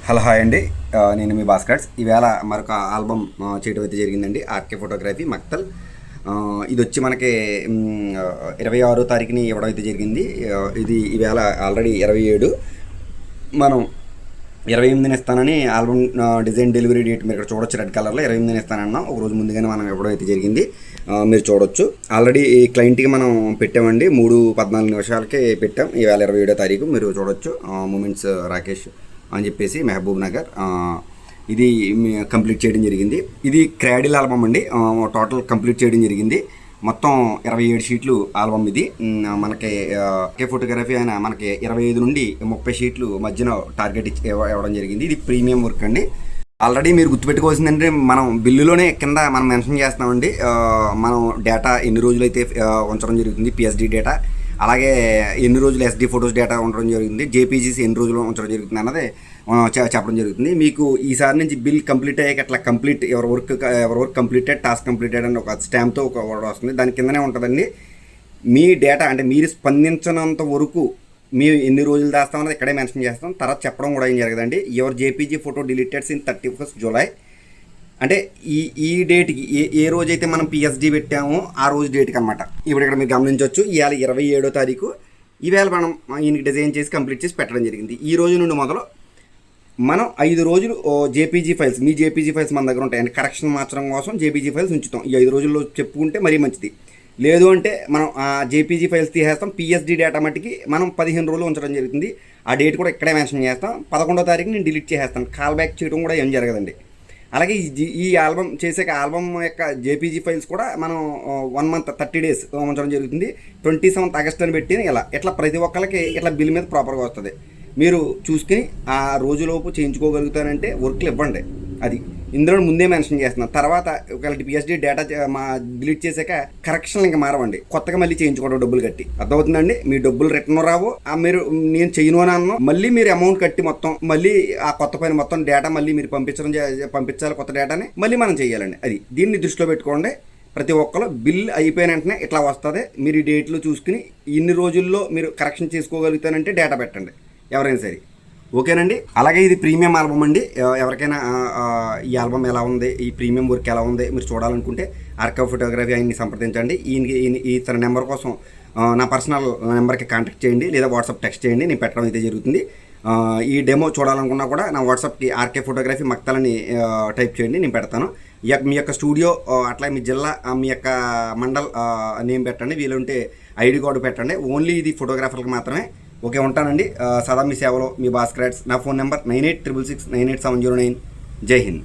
Hello hi అండి. నేను మీ భాస్కర్స్. ఈవేళ మరొక ఆల్బమ్ చేయడం అయితే జరిగిందండి. RK photography Maktal. ఇది వచ్చి మనకి 26వ తారీఖుని ఇవ్వడం అయితే జరిగింది. ఇది ఈవేళ ఆల్రెడీ 27. మనం 28ని ఇస్తానని ఆల్బమ్ డిజైన్ డెలివరీ డేట్ మీరు ఇక్కడ చూడొచ్చు, రెడ్ కలర్లో 28ని ఇస్తానన్నా ఒక రోజు ముందుగానే మనం ఇవ్వడం అయితే జరిగింది. మీరు చూడొచ్చు ఆల్రెడీ ఈ క్లయింట్కి మనం పెట్టామండి. 3:14 నిమిషాలకే పెట్టాం. ఈవేళ 27వ తారీఖు మీరు చూడొచ్చు. మూమెంట్స్ రాకేష్ అని చెప్పేసి మహబూబ్ నగర్. ఇది కంప్లీట్ చేయడం జరిగింది. ఇది క్రాడిల్ ఆల్బమ్ అండి. టోటల్ కంప్లీట్ చేయడం జరిగింది. మొత్తం 27 షీట్లు ఆల్బమ్ ఇది. మనకి కే ఫోటోగ్రఫీ అయినా మనకి 25 నుండి 30 షీట్లు మధ్యన టార్గెట్ ఇవ్వడం జరిగింది. ఇది ప్రీమియం వర్క్ అండి. ఆల్రెడీ మీరు గుర్తుపెట్టుకోవాల్సిందంటే మనం బిల్లులోనే కింద మనం మెన్షన్ చేస్తామండి. మనం డేటా ఎన్ని రోజులు అయితే ఉంచడం జరుగుతుంది, పిఎస్డి డేటా, అలాగే ఎన్ని రోజులు ఎస్డి ఫొటోస్ డేటా ఉండడం జరుగుతుంది, జేపీజీస్ ఎన్ని రోజులు ఉంచడం జరుగుతుంది అన్నది చెప్పడం జరుగుతుంది. మీకు ఈసారి నుంచి బిల్ కంప్లీట్ అయ్యాక అట్లా కంప్లీట్ ఎవరి వర్క్ కంప్లీటెడ్, టాస్క్ కంప్లీటెడ్ అని ఒక స్టాంప్తో ఒక వర్డ్ వస్తుంది. దాని కిందనే ఉంటుందండి మీ డేటా. అంటే మీరు స్పందించినంత వరకు మేము ఎన్ని రోజులు దాస్తామన్నది ఇక్కడే మెన్షన్ చేస్తాం. తర్వాత చెప్పడం కూడా ఏం జరగదండి. Your JPG photo deleted in 31st July. అంటే ఈ డేట్కి ఏ రోజైతే మనం పిఎస్డి పెట్టామో ఆ రోజు డేట్కి అనమాట. ఇప్పుడు ఇక్కడ మీరు గమనించవచ్చు, ఇవాళ 27వ తారీఖు. ఈవేళ మనం ఈయనకి డిజైన్ చేసి కంప్లీట్ చేసి పెట్టడం జరిగింది. ఈ రోజు నుండి మొదలు మనం 5 రోజులు జేపీజీ ఫైల్స్, మీ జేపీజీ ఫైల్స్ మన దగ్గర ఉంటాయి. అంటే కరెక్షన్ మార్చడం కోసం జేపీజీ ఫైల్స్ ఉంచుతాం. ఈ 5 రోజుల్లో చెప్పుకుంటే మరీ మంచిది. లేదు అంటే మనం ఆ జేపీజీ ఫైల్స్ తీసేస్తాం. పిఎస్డి డేటా మట్టికి మనం 15 రోజులు ఉంచడం జరుగుతుంది. ఆ డేట్ కూడా ఇక్కడే మెన్షన్ చేస్తాం. 11వ తారీఖు నేను డిలీట్ చేసేస్తాను. కాల్ బ్యాక్ చేయడం కూడా ఏం జరగదండి. అలాగే ఈ ఆల్బమ్ చేసాక ఆల్బమ్ యొక్క జేపీజీ ఫైల్స్ కూడా మనం 1 month 30 days ఉంచడం జరుగుతుంది. 27th August అని పెట్టి ఇట్లా ప్రతి ఒక్కరికి ఇట్లా బిల్ మీద ప్రాపర్గా వస్తుంది. మీరు చూసుకుని ఆ రోజులోపు చేయించుకోగలుగుతారంటే వర్క్లు ఇవ్వండి. అది ఇందులో ముందే మెన్షన్ చేస్తున్నాను. తర్వాత ఒకవేళ పిఎస్డి డేటా డిలీట్ చేశాక కరెక్షన్లు ఇంకా మారవండి. కొత్తగా మళ్ళీ చేయించుకోవడం డబ్బులు కట్టి. అర్థమవుతుందండి. మీ డబ్బులు రిటర్న్ రావు. మీరు నేను చేయను అని అన్నాను, మళ్ళీ మీరు అమౌంట్ కట్టి మొత్తం మళ్ళీ ఆ కొత్త పైన మొత్తం డేటా మళ్ళీ మీరు పంపించాలి. కొత్త డేటాని మళ్ళీ మనం చేయాలండి. అది దీన్ని దృష్టిలో పెట్టుకోండి. ప్రతి ఒక్కరు బిల్ అయిపోయిన వెంటనే ఇట్లా వస్తుంది. మీరు ఈ డేట్లు చూసుకుని ఇన్ని రోజుల్లో మీరు కరెక్షన్ చేసుకోగలుగుతానంటే డేటా పెట్టండి ఎవరైనా సరే. ఓకేనండి. అలాగే ఇది ప్రీమియం ఆల్బమ్ అండి. ఎవరికైనా ఈ ఆల్బమ్ ఎలా ఉంది, ఈ ప్రీమియం వర్క్ ఎలా ఉంది మీరు చూడాలనుకుంటే ఆర్కే ఫోటోగ్రఫీ ఆయన్ని సంప్రదించండి. ఈయన నెంబర్ కోసం నా పర్సనల్ నెంబర్కి కాంటాక్ట్ చేయండి, లేదా వాట్సాప్ టెక్స్ట్ చేయండి. నేను పెట్టడం అయితే జరుగుతుంది. ఈ డెమో చూడాలనుకున్నా కూడా నా వాట్సాప్కి ఆర్కే ఫోటోగ్రఫీ మక్తల్ అని టైప్ చేయండి, నేను పెడతాను. మీ యొక్క స్టూడియో, అట్లా మీ జిల్లా, మీ యొక్క మండల్ నేమ్ పెట్టండి. వీలుంటే ఐడి కార్డు పెట్టండి. ఓన్లీ ఇది ఫోటోగ్రాఫర్లకు మాత్రమే. ఓకే, ఉంటానండి. సదా మీ సేవలో మీ భాస్కర్. నా ఫోన్ నెంబర్ 9866698709. జై హింద్.